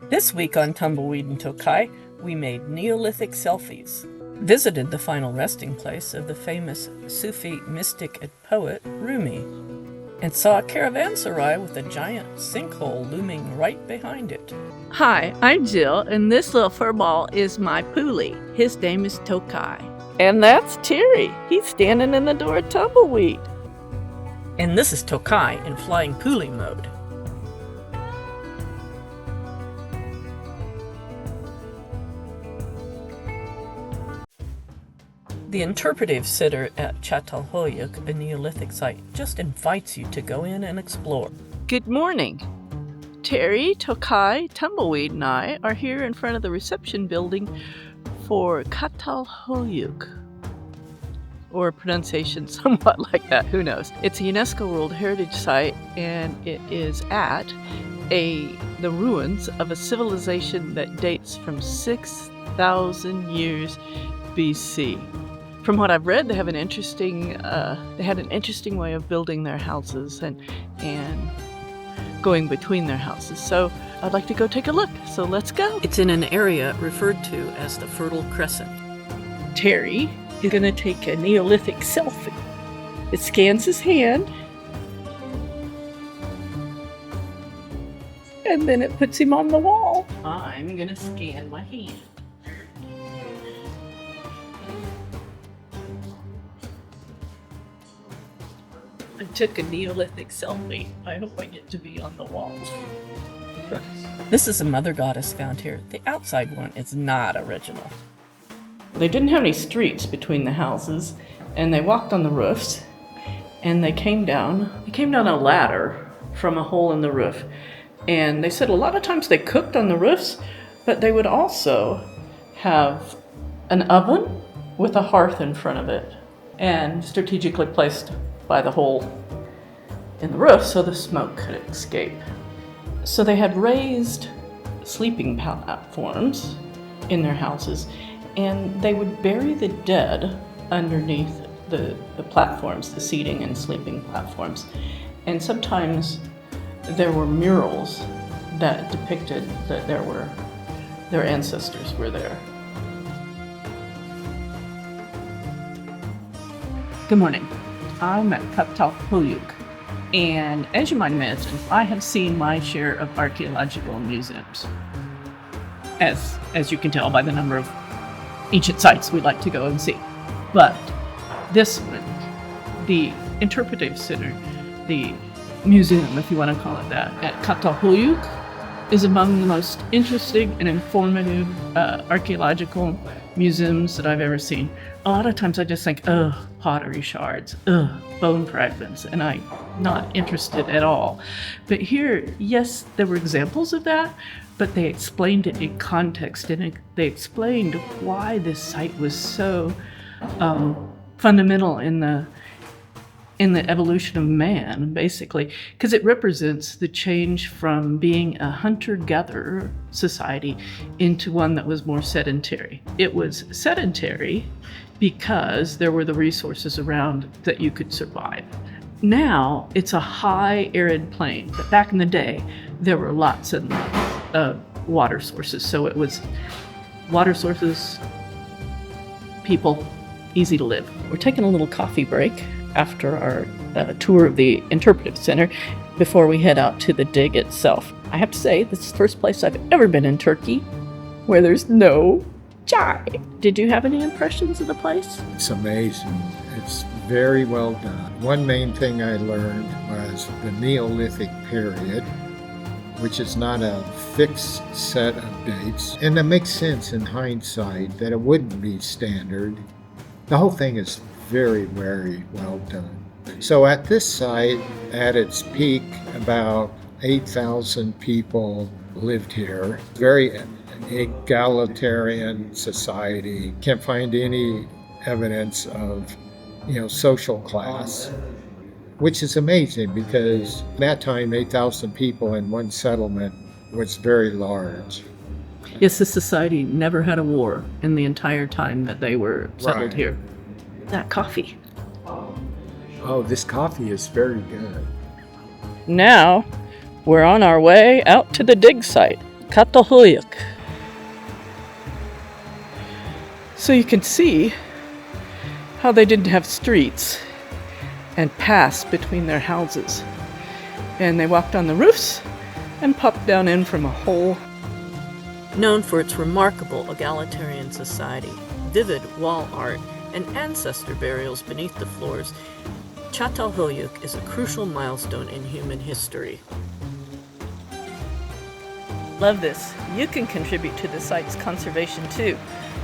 This week on Tumbleweed and Tocai, we made Neolithic selfies, visited the final resting place of the famous Sufi mystic and poet Rumi, and saw a caravanserai with a giant sinkhole looming right behind it. Hi, I'm Jill, and this little furball is my Puli. His name is Tocai. And that's Terry. He's standing in the door of Tumbleweed. And this is Tocai in flying Puli mode. The interpretive sitter at Catalhoyuk, a Neolithic site, just invites you to go in and explore. Good morning. Terry, Tocai, Tumbleweed, and I are here in front of the reception building for Catalhoyuk. Or pronunciation somewhat like that, who knows. It's a UNESCO World Heritage Site, and it is at the ruins of a civilization that dates from 6,000 years BC. From what I've read, they had an interesting way of building their houses and going between their houses. So I'd like to go take a look. So let's go. It's in an area referred to as the Fertile Crescent. Terry is going to take a Neolithic selfie. It scans his hand, and then it puts him on the wall. I'm going to scan my hand. I took a Neolithic selfie. I hope I get to be on the wall. This is a mother goddess found here. The outside one is not original. They didn't have any streets between the houses, and they walked on the roofs, and they came down a ladder from a hole in the roof. And they said a lot of times they cooked on the roofs, but they would also have an oven with a hearth in front of it and strategically placed by the hole in the roof so the smoke could escape. So they had raised sleeping platforms in their houses, and they would bury the dead underneath the platforms, the seating and sleeping platforms. And sometimes there were murals that depicted that their ancestors were there. Good morning. I'm at Catalhoyuk, and as you might imagine, I have seen my share of archaeological museums, as you can tell by the number of ancient sites we like to go and see. But this one, the interpretive center, the museum, if you want to call it that, at Catalhoyuk, is among the most interesting and informative archaeological museums that I've ever seen. A lot of times I just think, pottery shards, bone fragments, and I'm not interested at all. But here, yes, there were examples of that, but they explained it in context, and they explained why this site was so fundamental in the evolution of man, basically, because it represents the change from being a hunter-gatherer society into one that was more sedentary. It was sedentary because there were the resources around that you could survive. Now it's a high arid plain, but back in the day there were lots of water sources. So it was water sources, people, easy to live. We're taking a little coffee break after our tour of the interpretive center before we head out to the dig itself. I have to say, this is the first place I've ever been in Turkey where there's no chai. Did you have any impressions of the place? It's amazing. It's very well done. One main thing I learned was the Neolithic period, which is not a fixed set of dates. And that makes sense in hindsight that it wouldn't be standard. The whole thing is very, very well done. So at this site, at its peak, about 8,000 people lived here. Very egalitarian society. Can't find any evidence of, social class, which is amazing because at that time, 8,000 people in one settlement was very large. Yes, this society never had a war in the entire time that they were settled here. That coffee. Oh, this coffee is very good. Now, we're on our way out to the dig site. Catalhoyuk. So you can see how they didn't have streets and passed between their houses. And they walked on the roofs and popped down in from a hole. Known for its remarkable egalitarian society, vivid wall art, and ancestor burials beneath the floors, Catalhoyuk is a crucial milestone in human history. Love this. You can contribute to the site's conservation too.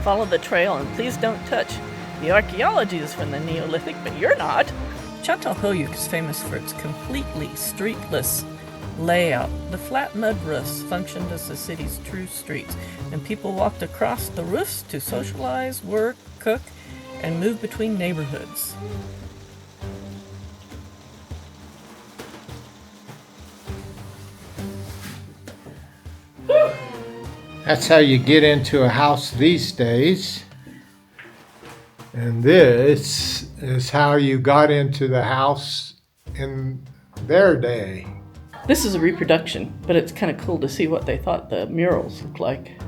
Follow the trail and please don't touch. The archaeology is from the Neolithic, but you're not. Catalhoyuk is famous for its completely streetless layout. The flat mud roofs functioned as the city's true streets, and people walked across the roofs to socialize, work, cook, and move between neighborhoods. That's how you get into a house these days. And this is how you got into the house in their day. This is a reproduction, but it's kind of cool to see what they thought the murals looked like.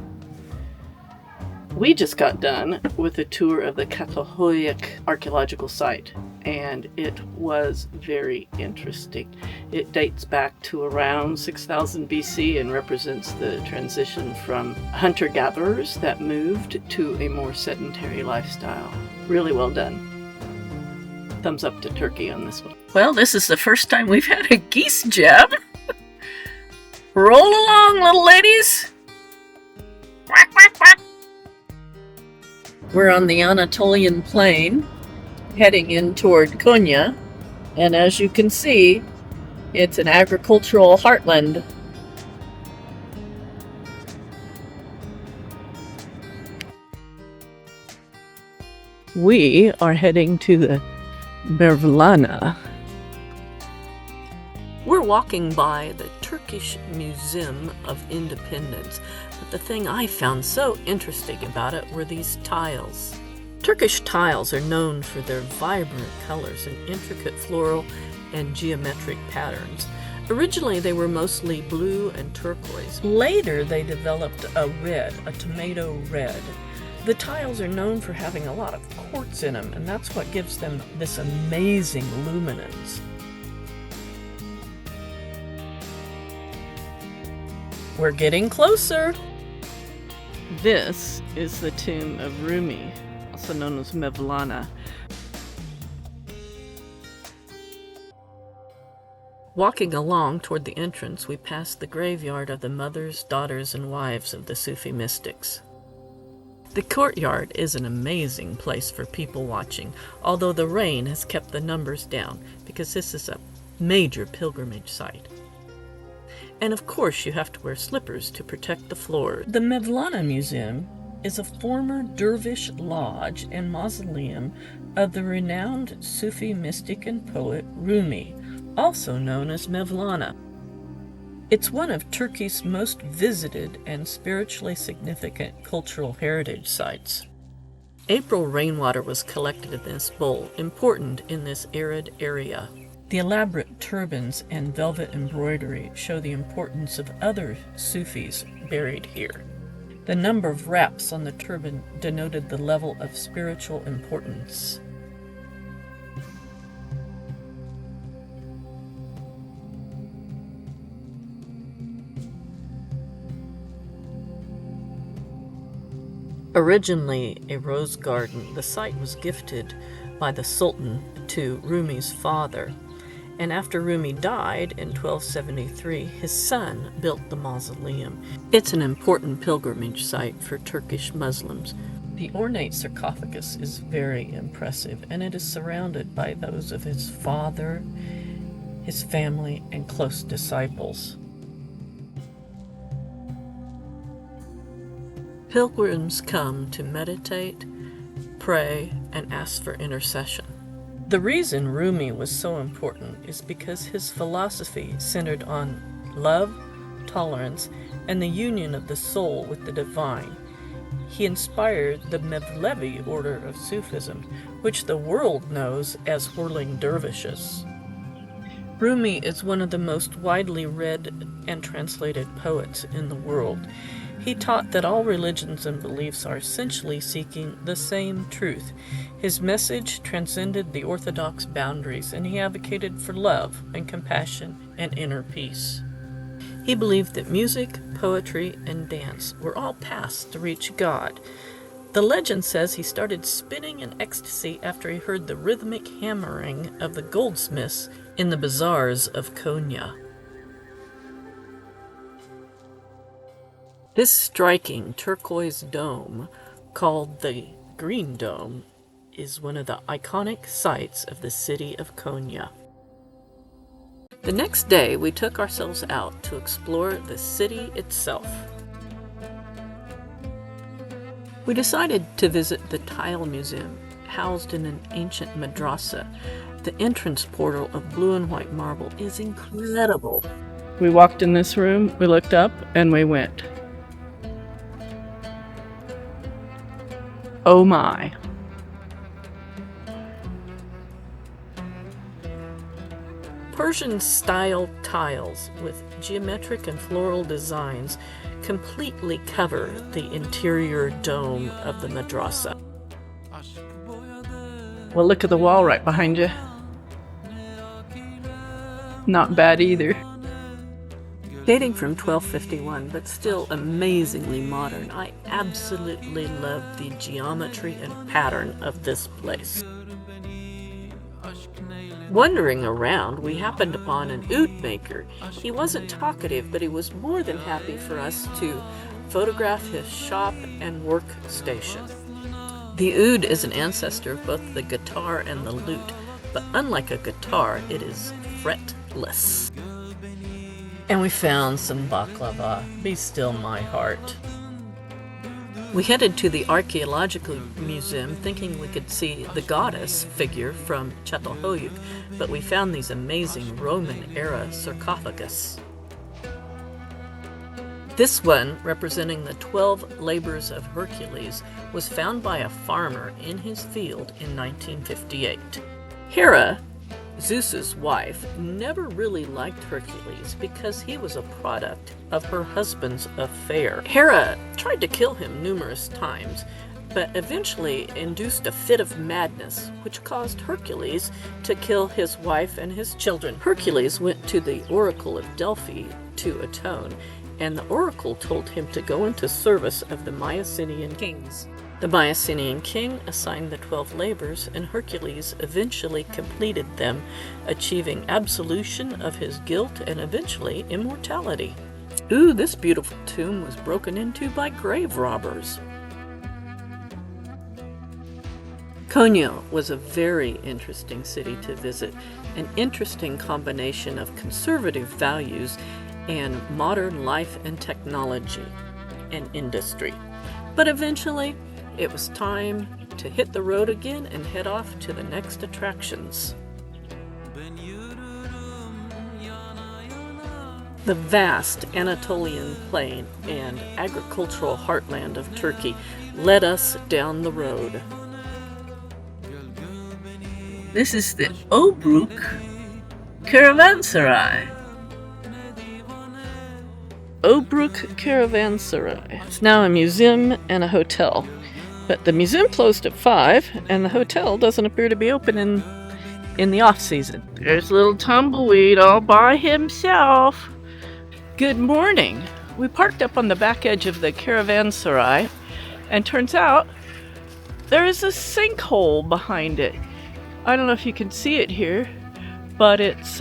We just got done with a tour of the Catalhoyuk archaeological site, and it was very interesting. It dates back to around 6000 BC and represents the transition from hunter-gatherers that moved to a more sedentary lifestyle. Really well done. Thumbs up to Turkey on this one. Well, this is the first time we've had a geese jab. Roll along, little ladies. Quack, quack, quack. We're on the Anatolian plain, heading in toward Konya, and as you can see, it's an agricultural heartland. We are heading to the Mevlana. We're walking by the Turkish Museum of Independence, but the thing I found so interesting about it were these tiles. Turkish tiles are known for their vibrant colors and intricate floral and geometric patterns. Originally, they were mostly blue and turquoise. Later, they developed a red, a tomato red. The tiles are known for having a lot of quartz in them, and that's what gives them this amazing luminance. We're getting closer. This is the tomb of Rumi, also known as Mevlana. Walking along toward the entrance, we pass the graveyard of the mothers, daughters, and wives of the Sufi mystics. The courtyard is an amazing place for people watching, although the rain has kept the numbers down because this is a major pilgrimage site. And of course you have to wear slippers to protect the floor. The Mevlana Museum is a former dervish lodge and mausoleum of the renowned Sufi mystic and poet Rumi, also known as Mevlana. It's one of Turkey's most visited and spiritually significant cultural heritage sites. April rainwater was collected in this bowl, important in this arid area. The elaborate turbans and velvet embroidery show the importance of other Sufis buried here. The number of wraps on the turban denoted the level of spiritual importance. Originally a rose garden, the site was gifted by the Sultan to Rumi's father, and after Rumi died in 1273, his son built the mausoleum. It's an important pilgrimage site for Turkish Muslims. The ornate sarcophagus is very impressive, and it is surrounded by those of his father, his family, and close disciples. Pilgrims come to meditate, pray, and ask for intercession. The reason Rumi was so important is because his philosophy centered on love, tolerance, and the union of the soul with the divine. He inspired the Mevlevi order of Sufism, which the world knows as whirling dervishes. Rumi is one of the most widely read and translated poets in the world. He taught that all religions and beliefs are essentially seeking the same truth. His message transcended the orthodox boundaries, and he advocated for love and compassion and inner peace. He believed that music, poetry, and dance were all paths to reach God. The legend says he started spinning in ecstasy after he heard the rhythmic hammering of the goldsmiths in the bazaars of Konya. This striking turquoise dome, called the Green Dome, is one of the iconic sights of the city of Konya. The next day, we took ourselves out to explore the city itself. We decided to visit the Tile Museum, housed in an ancient madrasa. The entrance portal of blue and white marble is incredible. We walked in this room, we looked up, and we went, oh my. Persian-style tiles with geometric and floral designs completely cover the interior dome of the madrasa. Well, look at the wall right behind you. Not bad either. Dating from 1251, but still amazingly modern, I absolutely love the geometry and pattern of this place. Wandering around, we happened upon an oud maker. He wasn't talkative, but he was more than happy for us to photograph his shop and workstation. The oud is an ancestor of both the guitar and the lute, but unlike a guitar, it is fretless. And we found some baklava. Be still my heart. We headed to the archaeological museum thinking we could see the goddess figure from Catalhoyuk, but we found these amazing Roman-era sarcophagus. This one, representing the 12 labors of Hercules, was found by a farmer in his field in 1958. Hera, Zeus's wife, never really liked Hercules because he was a product of her husband's affair. Hera tried to kill him numerous times, but eventually induced a fit of madness, which caused Hercules to kill his wife and his children. Hercules went to the Oracle of Delphi to atone, and the oracle told him to go into service of the Mycenaean kings. The Mycenaean king assigned the 12 labors, and Hercules eventually completed them, achieving absolution of his guilt and eventually immortality. Ooh, this beautiful tomb was broken into by grave robbers. Konya was a very interesting city to visit, an interesting combination of conservative values and modern life and technology and industry. But eventually, it was time to hit the road again and head off to the next attractions. The vast Anatolian plain and agricultural heartland of Turkey led us down the road. This is the Obruk Caravanserai. Obruk Caravanserai. It's now a museum and a hotel. But the museum closed at 5, and the hotel doesn't appear to be open in the off-season. There's little Tumbleweed all by himself. Good morning. We parked up on the back edge of the caravanserai, and turns out there is a sinkhole behind it. I don't know if you can see it here, but it's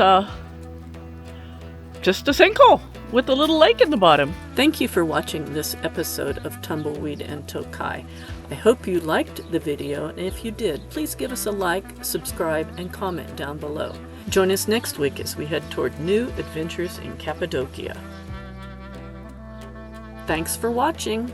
just a sinkhole with a little lake in the bottom. Thank you for watching this episode of Tumbleweed and Tocai. I hope you liked the video, and if you did, please give us a like, subscribe, and comment down below. Join us next week as we head toward new adventures in Cappadocia. Thanks for watching!